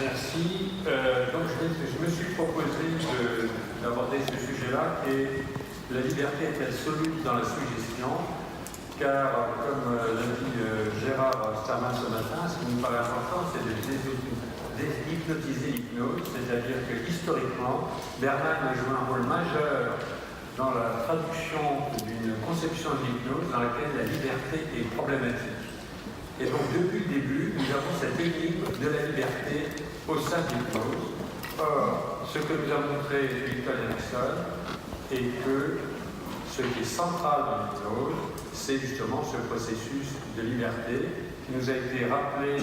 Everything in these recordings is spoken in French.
Merci. Donc je me suis proposé d'aborder ce sujet-là, qui est la liberté est-elle soluble dans la suggestion? Car, comme l'a dit Gérard Starman ce matin, ce qui nous paraît important, c'est de déshypnotiser l'hypnose, c'est-à-dire que historiquement, Bernheim a joué un rôle majeur dans la traduction d'une conception de l'hypnose dans laquelle la liberté est problématique. Et donc, depuis le début, nous avons cette énigme de la liberté au sein de l'hypnose. Or, ce que nous a montré Milton Erickson est que ce qui est central dans l'hypnose, c'est justement ce processus de liberté qui nous a été rappelé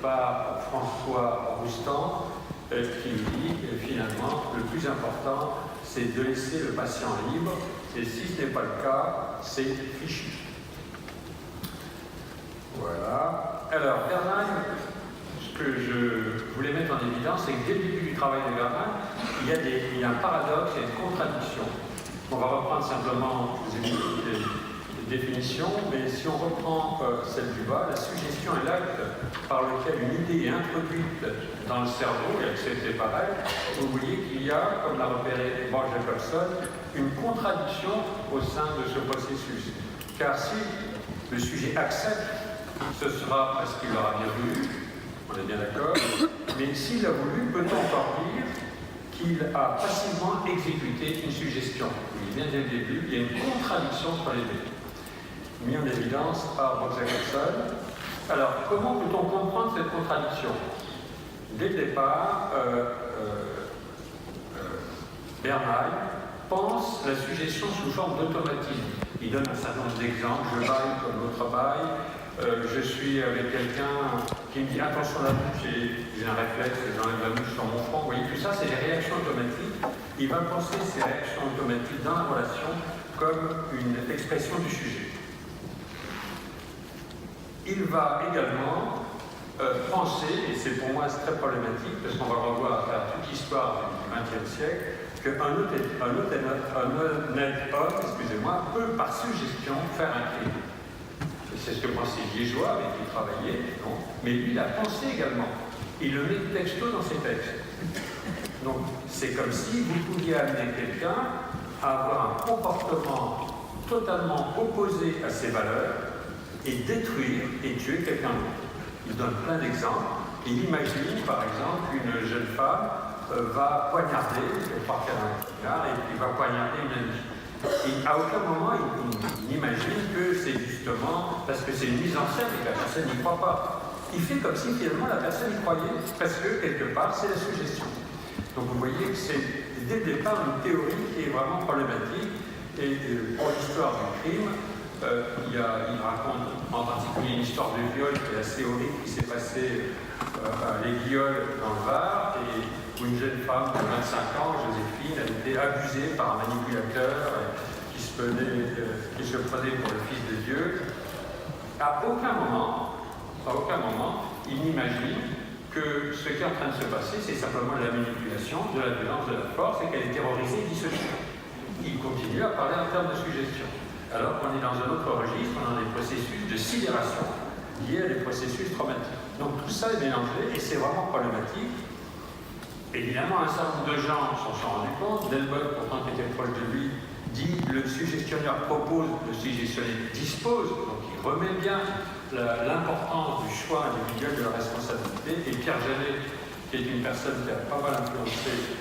par François Roustan, qui dit que finalement, le plus important, c'est de laisser le patient libre, et si ce n'est pas le cas, c'est fichu. Voilà. Alors, Bernheim, ce que je voulais mettre en évidence, c'est que dès le début du travail de Bernheim, il y a un paradoxe, il y a une contradiction. On va reprendre simplement les définitions, mais si on reprend celle du bas, la suggestion est l'acte par lequel une idée est introduite dans le cerveau et acceptée par elle. Vous voyez qu'il y a, comme l'a repéré Mark Jacobson, une contradiction au sein de ce processus. Car si le sujet accepte, ce sera parce qu'il l'aura bien voulu, on est bien d'accord, mais s'il a voulu, peut-on encore dire qu'il a passivement exécuté une suggestion? Il vient dès le début, il y a une contradiction sur les deux. Mis en évidence par Mark Jacobson. Alors, comment peut-on comprendre cette contradiction? Dès le départ, Bernheim pense la suggestion sous forme d'automatisme. Il donne un certain nombre d'exemples, je baille comme l'autre baille, je suis avec quelqu'un qui me dit attention à la mouche, j'ai un réflexe, j'enlève la mouche sur mon front. Vous voyez, tout ça, c'est des réactions automatiques. Il va penser ces réactions automatiques dans la relation comme une expression du sujet. Il va également penser, et c'est pour moi très problématique, parce qu'on va revoir à travers toute l'histoire du XXe siècle, qu'un honnête homme, excusez-moi, peut par suggestion faire un crime. C'est ce que pensait Liégeois, avec qui il travaillait, non, mais lui, il a pensé également. Il le met texto dans ses textes. Donc, c'est comme si vous pouviez amener quelqu'un à avoir un comportement totalement opposé à ses valeurs et détruire et tuer quelqu'un d'autre. Il donne plein d'exemples. Il imagine, par exemple, qu'une jeune femme va poignarder, elle part faire un poignard, et puis va poignarder une amie. Et à aucun moment, il n'imagine que c'est justement parce que c'est une mise en scène et que la personne n'y croit pas. Il fait comme si finalement la personne y croyait, parce que quelque part, c'est la suggestion. Donc vous voyez que c'est dès le départ une théorie qui est vraiment problématique. Et pour l'histoire du crime, il raconte en particulier une histoire de viol qui est assez horrible, qui s'est passée à Les Guillaules dans le Var, et où une jeune femme de 25 ans, Joséphine, a été abusée par un manipulateur qui se prenait pour le Fils de Dieu. À aucun moment, il n'imagine que ce qui est en train de se passer, c'est simplement de la manipulation, de la violence, de la force, et qu'elle est terrorisée et dissociée. Il continue à parler en termes de suggestion. Alors qu'on est dans un autre registre, on a des processus de sidération liés à des processus traumatiques. Donc tout ça est mélangé et c'est vraiment problématique. Évidemment, un certain nombre de gens s'en sont rendus compte. Delboeck, pourtant qui était proche de lui, dit le suggestionneur propose, le suggestionné dispose. Donc il remet bien l'importance du choix individuel de la responsabilité. Et Pierre Janet, qui est une personne qui a pas mal influencé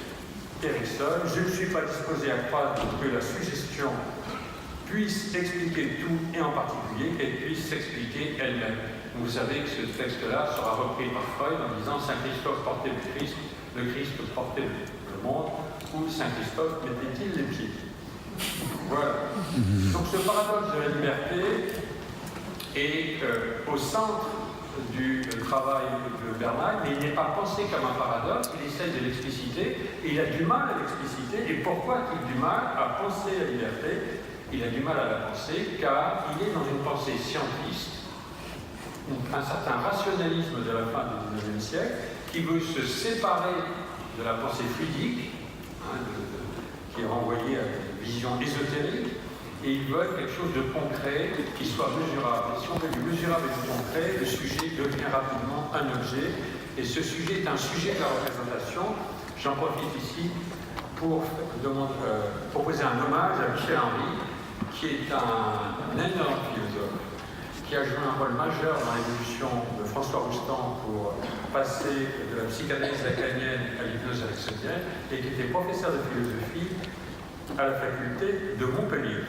Erickson, je ne suis pas disposé à croire que la suggestion puisse expliquer tout, et en particulier qu'elle puisse s'expliquer elle-même. Vous savez que ce texte-là sera repris par Freud en disant Saint Christophe portait le Christ portait le monde, ou Saint Christophe mettait-il les pieds. Voilà. Donc ce paradoxe de la liberté est au centre du travail de Bernheim, mais il n'est pas pensé comme un paradoxe, il essaie de l'expliciter, et il a du mal à l'expliciter. Et pourquoi a-t-il du mal à penser la liberté? Il a du mal à la penser, car il est dans une pensée scientiste, un certain rationalisme de la fin du XIXe siècle, qui veut se séparer de la pensée fluidique, qui est renvoyée à une vision ésotérique, et il veut quelque chose de concret qui soit mesurable. Et si on veut du mesurable et du concret, le sujet devient rapidement un objet, Et ce sujet est un sujet de la représentation. J'en profite ici pour proposer un hommage à Michel Henry, qui est un énorme philosophe, qui a joué un rôle majeur dans l'évolution de François Roustan pour passer de la psychanalyse lacanienne à l'hypnose ericksonienne, et qui était professeur de philosophie à la faculté de Montpellier,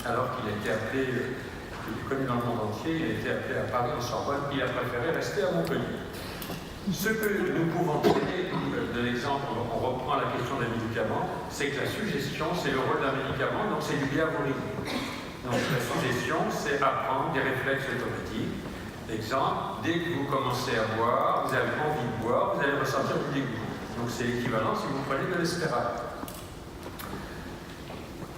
alors qu'il a été appelé, il est connu dans le monde entier, il a été appelé à Paris en Sorbonne, il a préféré rester à Montpellier. Ce que nous pouvons tirer de l'exemple, on reprend la question des médicaments, c'est que la suggestion, c'est le rôle d'un médicament, donc c'est du bienvouloir. Donc la suggestion, c'est apprendre des réflexes automatiques. Exemple, dès que vous commencez à boire, vous avez envie de boire, vous allez ressentir du dégoût. Donc c'est l'équivalent si vous prenez de l'espérate.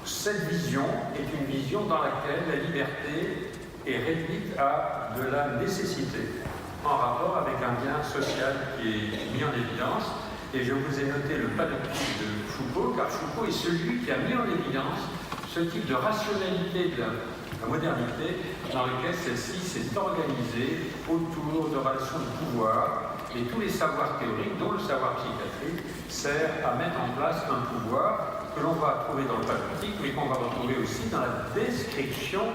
Cette vision est une vision dans laquelle la liberté est réduite à de la nécessité, en rapport avec un bien social qui est mis en évidence. Et je vous ai noté le panoptique de Foucault, car Foucault est celui qui a mis en évidence ce type de rationalité de la modernité, dans lequel celle-ci s'est organisée autour de relations de pouvoir, et tous les savoirs théoriques, dont le savoir psychiatrique, sert à mettre en place un pouvoir que l'on va trouver dans le panoptique, mais qu'on va retrouver aussi dans la description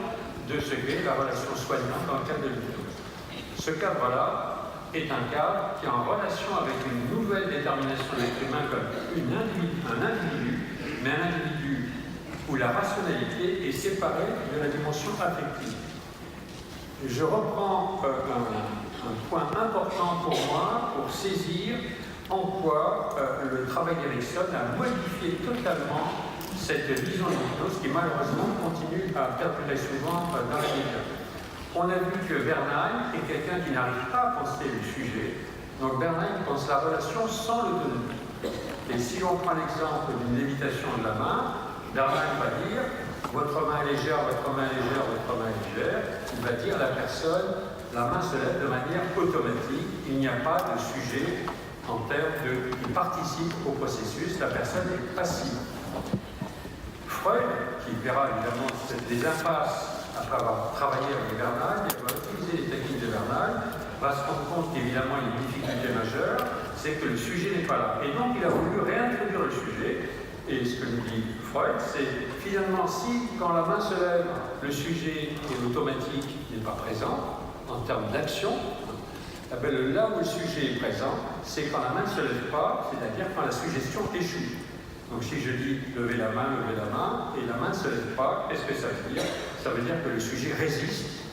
de ce qu'est la relation soignante dans le cadre de l'hypnose. Ce cadre-là est un cadre qui est en relation avec une nouvelle détermination de l'être humain comme un individu, mais un individu où la rationalité est séparée de la dimension affective. Je reprends un point important pour moi pour saisir en quoi le travail d'Erickson a modifié totalement cette vision de l'hypnose qui malheureusement continue à perdurer souvent dans les médias. On a vu que Bernheim est quelqu'un qui n'arrive pas à penser le sujet. Donc Bernheim pense la relation sans l'autonomie. Et si on prend l'exemple d'une lévitation de la main, Bernheim va dire votre main est légère, votre main est légère, votre main est légère. Il va dire la personne, la main se lève de manière automatique. Il n'y a pas de sujet en termes de qui participe au processus. La personne est passive. Freud, qui verra évidemment des impasses après avoir travaillé avec Bernheim, et va utiliser les techniques de Bernheim, va se rendre compte qu'évidemment il y a une difficulté majeure, c'est que le sujet n'est pas là. Et donc il a voulu réintroduire le sujet, et ce que nous dit Freud, c'est finalement si quand la main se lève, le sujet est automatique, n'est pas présent, en termes d'action, là où le sujet est présent, c'est quand la main ne se lève pas, c'est-à-dire quand la suggestion échoue. Donc si je dis levez la main, et la main ne se lève pas, qu'est-ce que ça veut dire? Ça veut dire que le sujet résiste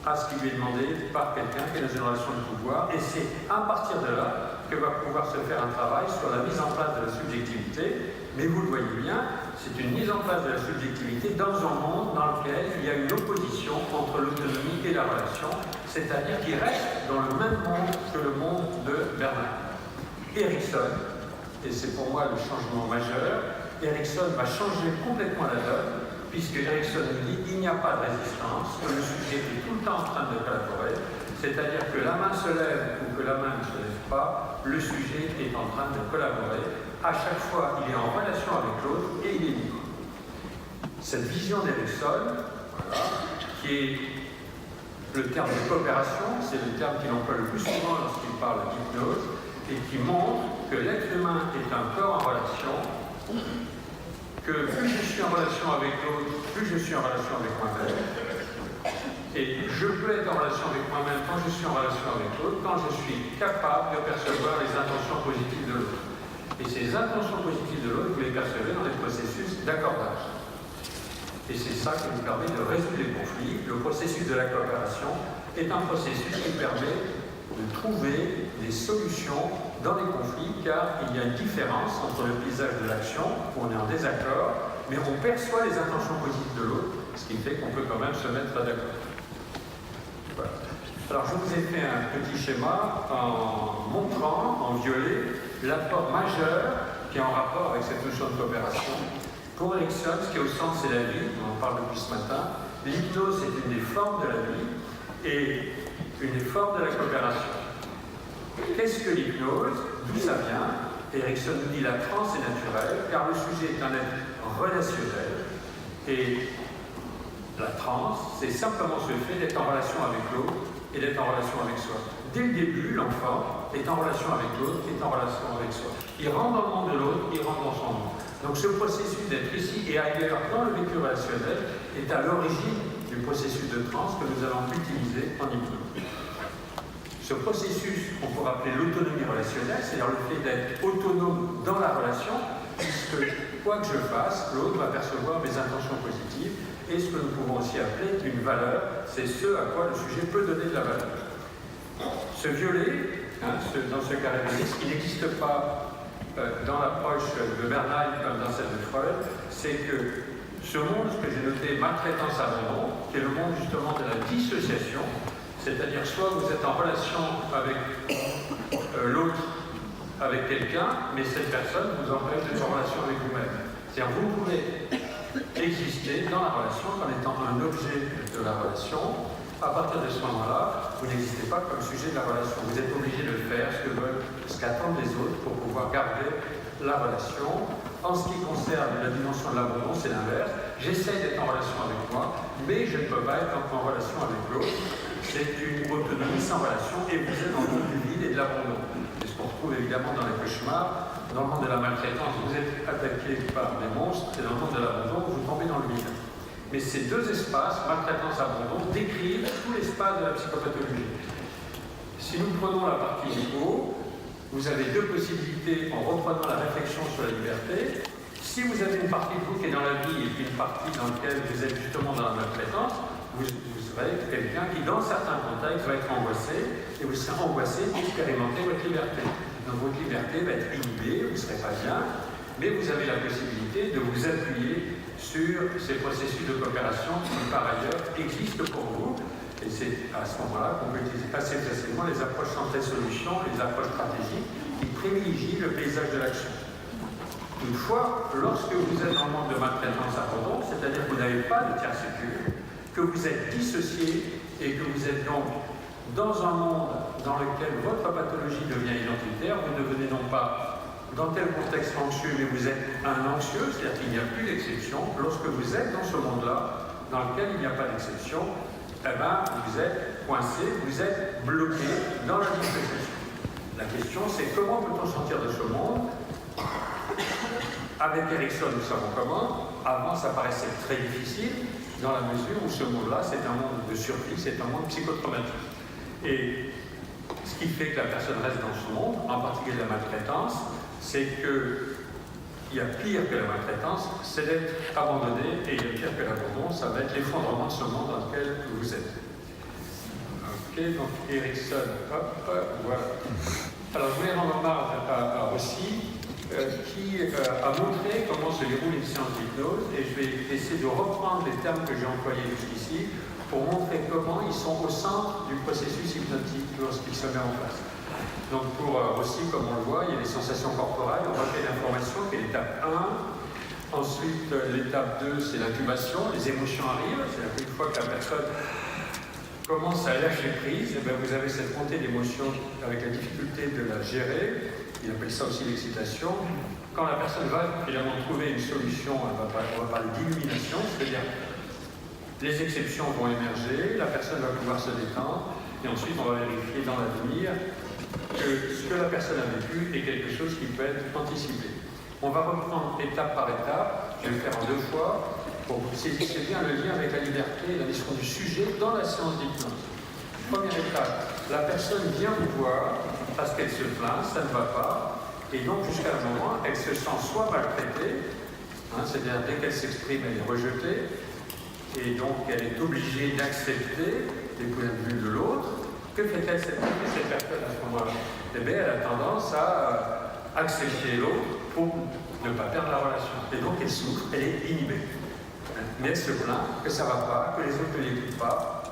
à ce qui lui est demandé par quelqu'un qui est dans une relation de pouvoir, et c'est à partir de là que va pouvoir se faire un travail sur la mise en place de la subjectivité. Mais vous le voyez bien, c'est une mise en place de la subjectivité dans un monde dans lequel il y a une opposition entre l'autonomie et la relation, c'est-à-dire qu'il reste dans le même monde que le monde de Bernheim. Erickson, et c'est pour moi le changement majeur, Erickson va changer complètement la donne, puisque Erickson nous dit qu'il n'y a pas de résistance, que le sujet est tout le temps en train de collaborer, c'est-à-dire que la main se lève ou que la main ne se lève pas, le sujet est en train de collaborer. À chaque fois, il est en relation avec l'autre et il est libre. Cette vision d'Erickson, voilà, qui est le terme de coopération, c'est le terme qu'il emploie le plus souvent lorsqu'il parle d'hypnose, et qui montre que l'être humain est un corps en relation, que plus je suis en relation avec l'autre, plus je suis en relation avec moi-même. Et je peux être en relation avec moi-même quand je suis en relation avec l'autre, quand je suis capable de percevoir les intentions positives de l'autre. Et ces intentions positives de l'autre, vous les percevez dans les processus d'accordage. Et c'est ça qui nous permet de résoudre les conflits. Le processus de la coopération est un processus qui permet de trouver des solutions dans les conflits, car il y a une différence entre le paysage de l'action, où on est en désaccord, mais on perçoit les intentions positives de l'autre, ce qui fait qu'on peut quand même se mettre d'accord. Voilà. Alors je vous ai fait un petit schéma en montrant en violet l'apport majeur qui est en rapport avec cette notion de coopération. Pour Erickson, ce qui est au centre, c'est la vie, on en parle depuis ce matin. L'hypnose, c'est une des formes de la vie et une des formes de la coopération. Qu'est-ce que l'hypnose? D'où ça vient? Erickson nous dit la transe est naturelle, car le sujet est un être relationnel. Et la transe, c'est simplement ce fait d'être en relation avec l'autre et d'être en relation avec soi. Dès le début, l'enfant est en relation avec l'autre, est en relation avec soi. Il rentre dans le monde de l'autre, il rentre dans son monde. Donc ce processus d'être ici et ailleurs dans le vécu relationnel est à l'origine du processus de transe que nous allons utiliser en hypnose. Ce processus, on pourrait appeler l'autonomie relationnelle, c'est-à-dire le fait d'être autonome dans la relation, puisque quoi que je fasse, l'autre va percevoir mes intentions positives, et ce que nous pouvons aussi appeler une valeur, c'est ce à quoi le sujet peut donner de la valeur. Ce violet, dans ce carré de risque, qui n'existe pas dans l'approche de Bernheim comme dans celle de Freud, c'est que ce monde, ce que j'ai noté, maltraitance abandon, qui est le monde justement de la dissociation, c'est-à-dire soit vous êtes en relation avec l'autre, avec quelqu'un, mais cette personne vous empêche d'être en relation avec vous-même. C'est-à-dire vous pouvez exister dans la relation en étant un objet de la relation. À partir de ce moment-là, vous n'existez pas comme sujet de la relation. Vous êtes obligé de faire ce qu'attendent les autres pour pouvoir garder la relation. En ce qui concerne la dimension de l'abondance, c'est l'inverse. J'essaie d'être en relation avec moi, mais je ne peux pas être en relation avec l'autre. C'est une autonomie sans relation et vous êtes dans le monde du vide et de l'abandon. C'est ce qu'on retrouve évidemment dans les cauchemars. Dans le monde de la maltraitance, vous êtes attaqué par des monstres et dans le monde de l'abandon, vous tombez dans le vide. Mais ces deux espaces, maltraitance et abandon, décrivent tout l'espace de la psychopathologie. Si nous prenons la partie du haut, vous avez deux possibilités en reprenant la réflexion sur la liberté. Si vous avez une partie de vous qui est dans la vie et puis une partie dans laquelle vous êtes justement dans la maltraitance, vous serez quelqu'un qui, dans certains contextes, va être angoissé et vous serez angoissé d'expérimenter votre liberté. Donc votre liberté va être inhibée, vous ne serez pas bien, mais vous avez la possibilité de vous appuyer sur ces processus de coopération qui, par ailleurs, existent pour vous. Et c'est à ce moment-là qu'on peut utiliser assez facilement les approches santé-solution, les approches stratégiques qui privilégient le paysage de l'action. Toutefois, lorsque vous êtes dans le monde de maltraitance abandon, c'est-à-dire que vous n'avez pas de tiers sécure, que vous êtes dissocié et que vous êtes donc dans un monde dans lequel votre pathologie devient identitaire, vous devenez non pas dans tel contexte anxieux, mais vous êtes un anxieux, c'est-à-dire qu'il n'y a plus d'exception. Lorsque vous êtes dans ce monde-là, dans lequel il n'y a pas d'exception, eh bien, vous êtes coincé, vous êtes bloqué dans la dissociation. La question, c'est comment peut-on sortir de ce monde? Avec Erickson, nous savons comment. Avant, ça paraissait très difficile, dans la mesure où ce monde-là, c'est un monde de survie, c'est un monde psychotraumatique. Et ce qui fait que la personne reste dans ce monde, en particulier la maltraitance, c'est qu'il y a pire que la maltraitance, c'est d'être abandonné, et il y a pire que l'abandon, ça va être l'effondrement de ce monde dans lequel vous êtes. Ok, donc Erickson, hop, voilà. Alors je voulais rendre hommage à Rossi, qui a montré comment se déroule une séance d'hypnose, et je vais essayer de reprendre les termes que j'ai employés jusqu'ici pour montrer comment ils sont au centre du processus hypnotique lorsqu'il se met en place. Donc pour Rossi, comme on le voit, il y a les sensations corporelles, on recueille l'information qui est l'étape 1. Ensuite, l'étape 2, c'est l'incubation, les émotions arrivent, c'est-à-dire qu'une fois que la personne commence à lâcher prise, et bien vous avez cette montée d'émotions avec la difficulté de la gérer. Il appelle ça aussi l'excitation. Quand la personne va finalement trouver une solution, on va parler d'illumination, c'est-à-dire les exceptions vont émerger, la personne va pouvoir se détendre, et ensuite on va vérifier dans l'avenir que ce que la personne a vécu est quelque chose qui peut être anticipé. On va reprendre étape par étape, je vais le faire en 2 fois, pour que vous saisissiez bien le lien avec la liberté et la question du sujet dans la séance d'hypnose. Première étape, la personne vient vous voir parce qu'elle se plaint, ça ne va pas, et donc jusqu'à un moment, elle se sent soit maltraitée, c'est-à-dire dès qu'elle s'exprime, elle est rejetée, et donc elle est obligée d'accepter les points de vue de l'autre. Que fait-elle cette personne à ce moment-là? Eh bien, elle a tendance à accepter l'autre pour ne pas perdre la relation. Et donc elle souffre, elle est inhibée. Mais elle se plaint que ça ne va pas, que les autres ne l'écoutent pas.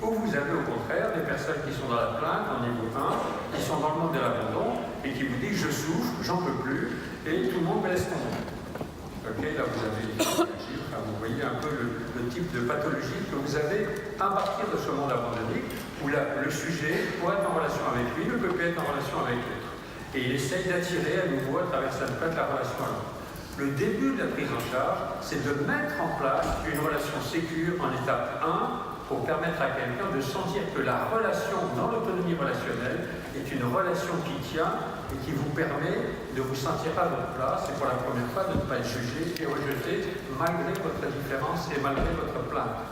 Ou vous avez au contraire des personnes qui sont dans la plainte, en niveau 1, qui sont dans le monde de l'abandon, et qui vous disent je souffre, j'en peux plus, et tout le monde me laisse tomber. Ok, là vous avez vous voyez un peu le type de pathologie que vous avez à partir de ce monde abandonné, où le sujet, pour être en relation avec lui, ne peut plus être en relation avec l'autre. Et il essaye d'attirer à nouveau à travers sa plainte la relation à l'autre. Le début de la prise en charge, c'est de mettre en place une relation sécure en étape 1 pour permettre à quelqu'un de sentir que la relation dans l'autonomie relationnelle est une relation qui tient et qui vous permet de vous sentir à votre place et pour la première fois de ne pas être jugé et rejeté malgré votre différence et malgré votre plainte.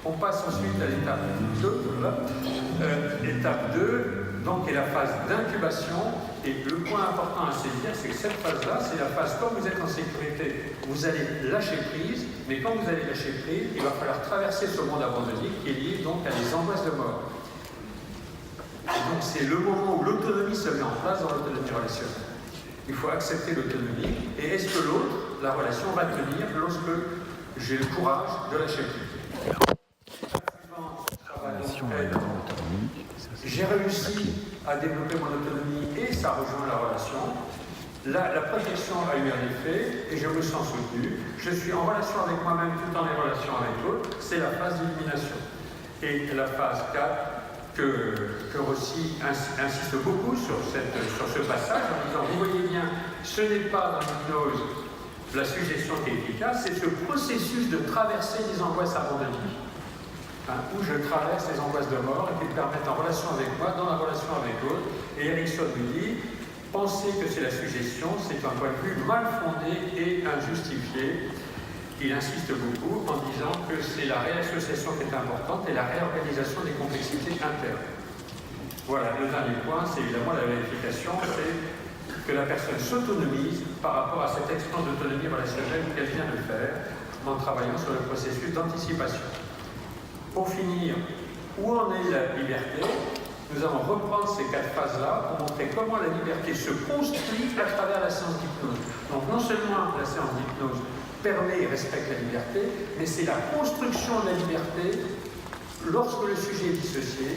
On passe ensuite à l'étape 2. Étape 2, donc, est la phase d'incubation. Et le point important à saisir, c'est que cette phase-là, c'est la phase, quand vous êtes en sécurité, vous allez lâcher prise, mais quand vous allez lâcher prise, il va falloir traverser ce monde abandonné qui est lié donc à des angoisses de mort. Et donc c'est le moment où l'autonomie se met en place dans l'autonomie relationnelle. Il faut accepter l'autonomie, et est-ce que l'autre, la relation, va tenir lorsque j'ai le courage de lâcher prise. J'ai réussi à développer mon autonomie et ça rejoint la relation. La protection a eu un effet et je me sens soutenu. Je suis en relation avec moi-même tout en relation avec l'autre. C'est la phase d'illumination. Et la phase 4, que Rossi insiste beaucoup sur ce passage en disant, vous voyez bien, ce n'est pas dans l'hypnose la suggestion qui est efficace, c'est ce processus de traverser des angoisses abandonnées. Où je traverse les angoisses de mort et qui me permettent en relation avec moi, dans la relation avec l'autre. Et Erickson nous dit, penser que c'est la suggestion, c'est un point de vue mal fondé et injustifié. Il insiste beaucoup en disant que c'est la réassociation qui est importante et la réorganisation des complexités internes. Voilà, le dernier point, c'est évidemment la vérification, c'est que la personne s'autonomise par rapport à cette expérience d'autonomie relationnelle qu'elle vient de faire en travaillant sur le processus d'anticipation. Pour finir, où en est la liberté? Nous allons reprendre ces 4 phases-là pour montrer comment la liberté se construit à travers la séance d'hypnose. Donc non seulement la séance d'hypnose permet et respecte la liberté, mais c'est la construction de la liberté lorsque le sujet est dissocié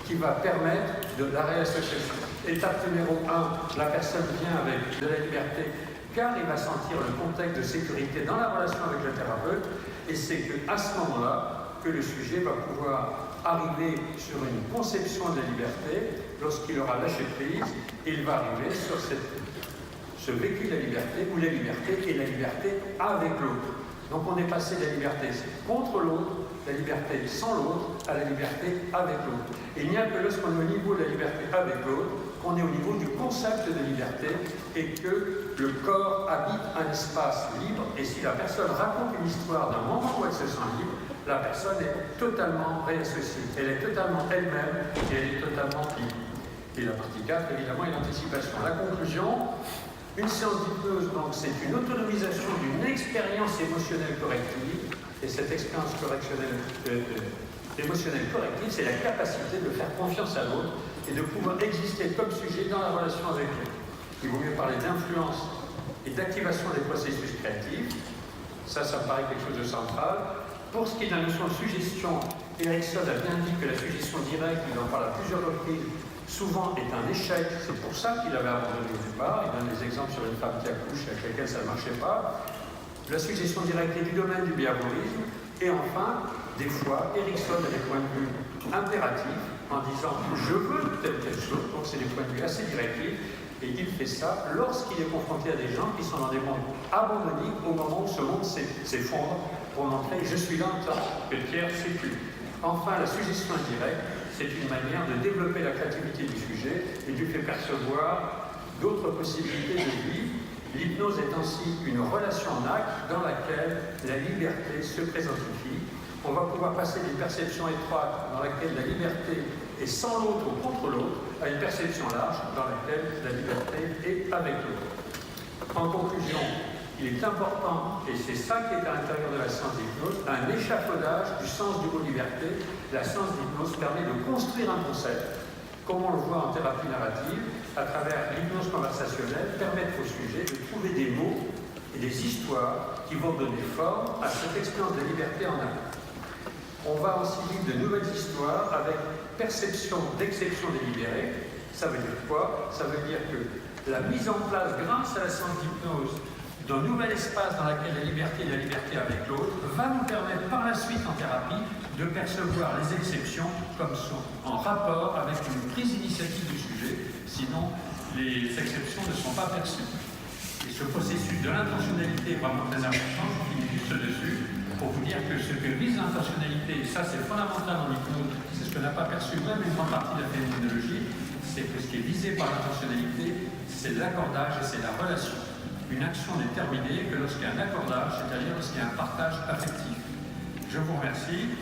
qui va permettre de la réassociation. Étape numéro 1, la personne vient avec de la liberté car il va sentir le contexte de sécurité dans la relation avec le thérapeute et c'est qu'à ce moment-là, que le sujet va pouvoir arriver sur une conception de la liberté. Lorsqu'il aura lâché prise, il va arriver sur ce vécu de la liberté, où la liberté est la liberté avec l'autre. Donc on est passé de la liberté contre l'autre, la liberté sans l'autre, à la liberté avec l'autre. Et il n'y a que lorsqu'on est au niveau de la liberté avec l'autre, qu'on est au niveau du concept de liberté et que le corps habite un espace libre. Et si la personne raconte une histoire d'un moment où elle se sent libre, la personne est totalement réassociée. Elle est totalement elle-même et elle est totalement libre. Et la partie 4, évidemment, est l'anticipation. La conclusion, une séance d'hypnose, donc, c'est une autonomisation d'une expérience émotionnelle corrective. Et cette expérience émotionnelle corrective, c'est la capacité de faire confiance à l'autre et de pouvoir exister comme sujet dans la relation avec lui. Il vaut mieux parler d'influence et d'activation des processus créatifs. Ça me paraît quelque chose de central. Pour ce qui est de la notion de suggestion, Erickson a bien dit que la suggestion directe, il en parle à plusieurs reprises, souvent est un échec. C'est pour ça qu'il avait abandonné au départ. Il donne des exemples sur une femme qui accouche avec laquelle ça ne marchait pas. La suggestion directe est du domaine du behaviorisme. Et enfin, des fois, Erickson a des points de vue impératifs en disant « je veux telle chose », donc c'est des points de vue assez directifs. Et il fait ça lorsqu'il est confronté à des gens qui sont dans des mondes abandonnés au moment où ce monde s'effondre pour montrer « je suis là en tant que tiers, c'est plus ». Enfin, la suggestion indirecte, c'est une manière de développer la créativité du sujet et lui fait percevoir d'autres possibilités de vie. L'hypnose est ainsi une relation en acte dans laquelle la liberté se présentifie. On va pouvoir passer d'une perception étroite dans laquelle la liberté est sans l'autre ou contre l'autre à une perception large dans laquelle la liberté est avec l'autre. En conclusion, il est important, et c'est ça qui est à l'intérieur de la séance d'hypnose, un échafaudage du sens du mot liberté. La séance d'hypnose permet de construire un concept, comme on le voit en thérapie narrative, à travers l'hypnose conversationnelle, permettre au sujet de trouver des mots et des histoires qui vont donner forme à cette expérience de liberté en amont. On va aussi vivre de nouvelles histoires avec perception d'exception délibérée. Ça veut dire quoi? Ça veut dire que la mise en place, grâce à la séance d'hypnose, d'un nouvel espace dans lequel la liberté et la liberté avec l'autre va nous permettre par la suite en thérapie de percevoir les exceptions comme sont en rapport avec une prise d'initiative du sujet, sinon les exceptions ne sont pas perçues. Et ce processus de l'intentionnalité est vraiment très important, je finis juste dessus. pour vous dire que ce que vise l'intentionnalité, et ça c'est fondamental en hypnose, c'est ce que n'a pas perçu même une grande partie de la phénoménologie, c'est que ce qui est visé par l'intentionnalité, c'est l'accordage et c'est la relation. Une action n'est terminée que lorsqu'il y a un accordage, c'est-à-dire lorsqu'il y a un partage affectif. Je vous remercie.